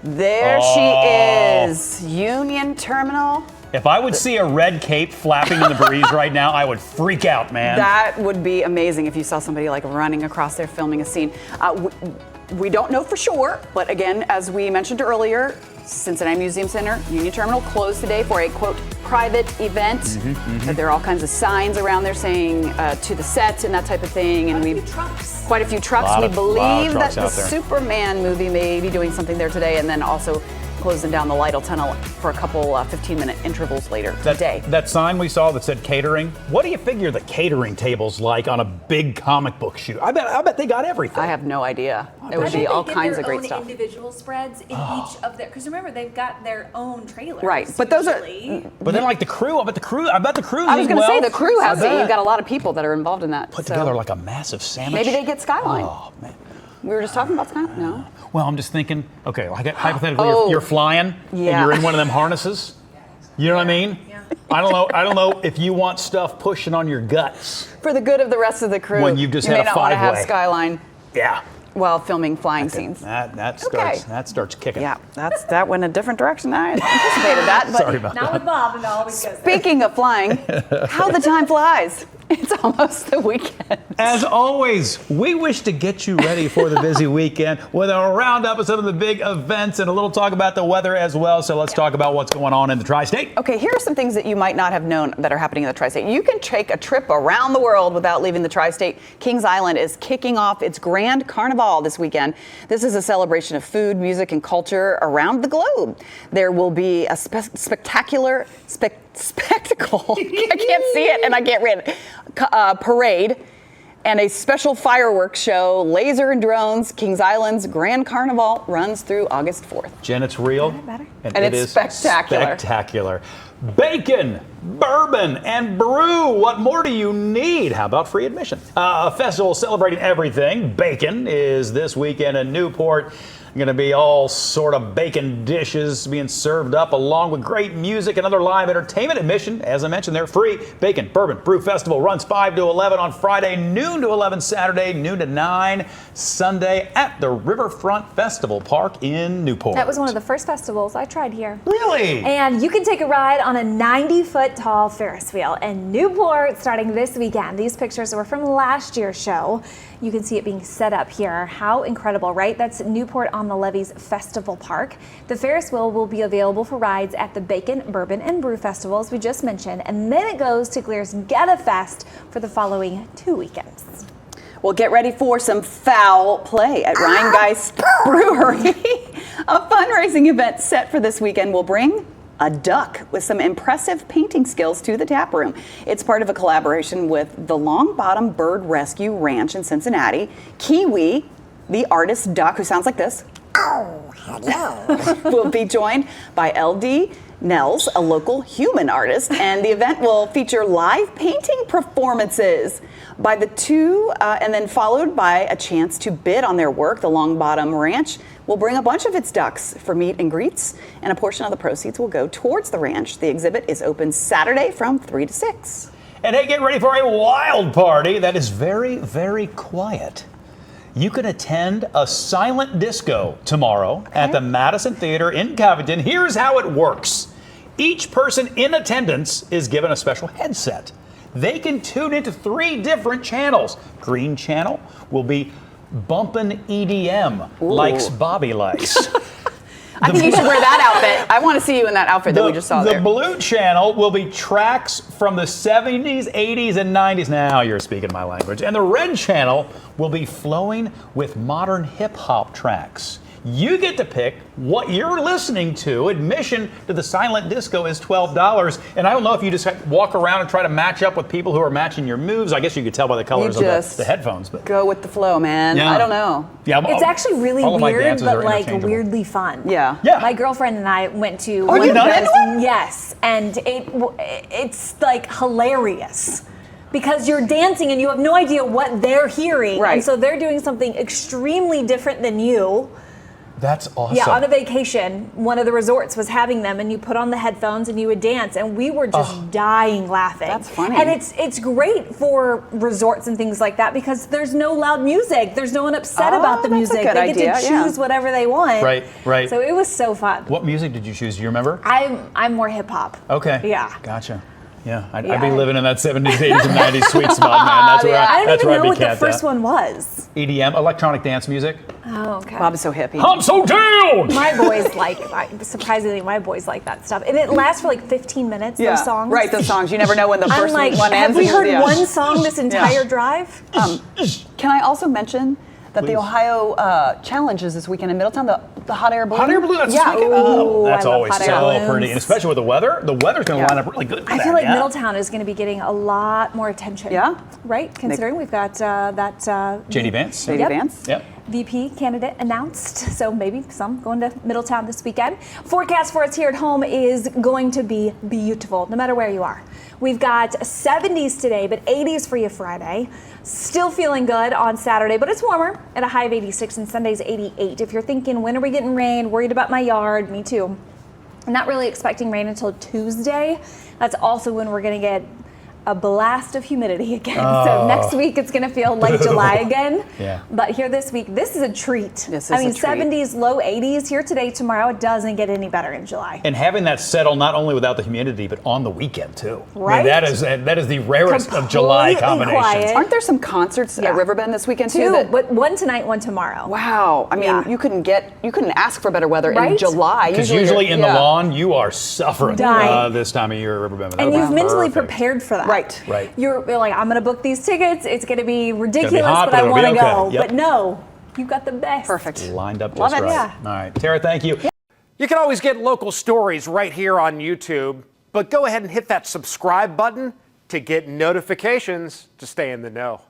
There she is, Union Terminal. If I would see a red cape flapping in the breeze right now, I would freak out, man. That would be amazing if you saw somebody like running across there filming a scene. We don't know for sure, but again, as we mentioned earlier, Cincinnati Museum Center, Union Terminal closed today for a, quote, private event. But there are all kinds of signs around there saying to the set and that type of thing. And quite a few trucks. We believe that the Superman movie may be doing something there today, and then also closing down the Lytle Tunnel for a couple 15-minute intervals later today. That sign we saw that said catering, what do you figure the catering table's like on a big comic book shoot? I bet they got everything. I have no idea. It would be all kinds of great stuff. Individual spreads in each of their, because remember they've got their own trailers. Right, but those are. But then like the crew, I bet the crew. I was going to say the crew has it. You've got a lot of people that are involved in that. Put together like a massive sandwich. Maybe they get Skyline. Oh man. We were just talking about Skyline. No. Well, I'm just thinking, okay, like hypothetically, you're flying and you're in one of them harnesses. You know what I mean? Yeah. I don't know if you want stuff pushing on your guts. For the good of the rest of the crew. When you just had a may not want to have five-way. Skyline. Yeah. While filming flying scenes. That starts kicking. Yeah, that went a different direction than I anticipated that. But Sorry about Not that. with Bob, and always goes there. Speaking of flying, how the time flies. It's almost the weekend. As always, we wish to get you ready for the busy weekend with a roundup of some of the big events and a little talk about the weather as well. So let's talk about what's going on in the Tri-State. Okay, here are some things that you might not have known that are happening in the Tri-State. You can take a trip around the world without leaving the Tri-State. Kings Island is kicking off its Grand Carnival this weekend. This is a celebration of food, music, and culture around the globe. There will be a spectacular spectacle. I can't see it and I can't read it. Parade and a special fireworks show, laser and drones. Kings Island's Grand Carnival runs through August 4th. Jen, it's real. And it is spectacular. Bacon, bourbon, and brew. What more do you need? How about free admission? A festival celebrating everything. Bacon is this weekend in Newport. Going to be all sort of bacon dishes being served up along with great music and other live entertainment. Admission, as I mentioned, they're free. Bacon, Bourbon, Brew Festival runs 5 to 11 on Friday, noon to 11 Saturday, noon to 9 Sunday at the Riverfront Festival Park in Newport. That was one of the first festivals I tried here. Really? And you can take a ride on a 90-foot tall Ferris wheel in Newport starting this weekend. These pictures were from last year's show. You can see it being set up here. How incredible, right? That's Newport on the Levees Festival Park. The Ferris wheel will be available for rides at the Bacon, Bourbon, and Brew Festival, as we just mentioned, and then it goes to Glear's Get a Fest for the following 2 weekends. Well, get ready for some foul play at Rheingeist Brewery. A fundraising event set for this weekend will bring a duck with some impressive painting skills to the tap room. It's part of a collaboration with the Longbottom Bird Rescue Ranch in Cincinnati. Kiwi, the artist duck, who sounds like this, oh, hello, will be joined by LD Nels, a local human artist, and the event will feature live painting performances by the two, and then followed by a chance to bid on their work. The Longbottom Ranch will bring a bunch of its ducks for meet and greets, and a portion of the proceeds will go towards the ranch. The exhibit is open Saturday from 3 to 6. And hey, get ready for a wild party that is very, very quiet. You can attend a silent disco tomorrow at the Madison Theater in Covington. Here's how it works. Each person in attendance is given a special headset. They can tune into 3 different channels. Green channel will be bumpin' EDM, likes Bobby likes. I think you should wear that outfit. I want to see you in that outfit that we just saw there. The blue channel will be tracks from the 70s, 80s, and 90s. Now you're speaking my language. And the red channel will be flowing with modern hip-hop tracks. You get to pick what you're listening to. Admission to the silent disco is $12. And I don't know if you just walk around and try to match up with people who are matching your moves. I guess you could tell by the colors of the headphones. But go with the flow, man. Yeah. I don't know. Yeah, it's actually really weird, but like weirdly fun. Yeah. My girlfriend and I went to one of those. Yes, and it's like hilarious. Because you're dancing and you have no idea what they're hearing. Right. And so they're doing something extremely different than you. That's awesome. Yeah, on a vacation, one of the resorts was having them, and you put on the headphones and you would dance, and we were just dying laughing. That's funny. And it's great for resorts and things like that because there's no loud music. There's no one upset about the that's a music. good They get idea, to choose whatever they want. Right, right. So it was so fun. What music did you choose? Do you remember? I'm more hip hop. Okay. Yeah. Gotcha. Yeah, I'd Yeah. be living in that 70s, 80s, and 90s sweet spot, man. That's where I that's don't where even I'd know be what the camped first out. one was. EDM, electronic dance music. Oh, okay. Bob's so hippie. I'm so down! My boys surprisingly, my boys like that stuff. And it lasts for like 15 minutes, those songs. Right, those songs. You never know when the I'm first like, one ends. have we heard Yeah. one song this entire drive? Can I also mention that Please. the Ohio Challenge is this weekend in Middletown, the hot air balloon? Hot air balloon, that's yeah. this weekend? Ooh, That's I love always hot air so balloons. pretty. And especially with the weather. The weather's going to Yeah. line up really good for I that. feel like yeah. Middletown is going to be getting a lot more attention. Yeah? Right? Considering we've got that JD Vance. JD Yep. Vance? Yep. VP candidate announced, so maybe some going to Middletown this weekend. Forecast for us here at home is going to be beautiful, no matter where you are. We've got 70s today, but 80s for you Friday. Still feeling good on Saturday, but it's warmer at a high of 86 and Sunday's 88. If you're thinking, when are we getting rain? Worried about my yard? Me too. I'm not really expecting rain until Tuesday. That's also when we're going to get a blast of humidity again. So next week it's going to feel like July again. Yeah. But here this week, this is a treat. This is I mean, a treat. 70s, low 80s here today, tomorrow. It doesn't get any better in July. And having that settle not only without the humidity, but on the weekend too. I Right? mean, that is the rarest of July Completely combinations. quiet. Aren't there some concerts Yeah. at Riverbend this weekend too? Two, but one tonight, one tomorrow. Wow. I mean, Yeah. you couldn't ask for better weather in Right? July. Because you're- usually in the yeah. lawn, you are suffering Dying. this time of year at Riverbend. And you've mentally Perfect. prepared for that. Right. Right. You're like, I'm going to book these tickets. It's going to be ridiculous, hot, but but I it'll want be to okay. go. Yep. But no, you've got the best. Perfect. Lined up Love just it. right. Yeah. All right. Tara, thank you. You can always get local stories right here on YouTube, but go ahead and hit that subscribe button to get notifications to stay in the know.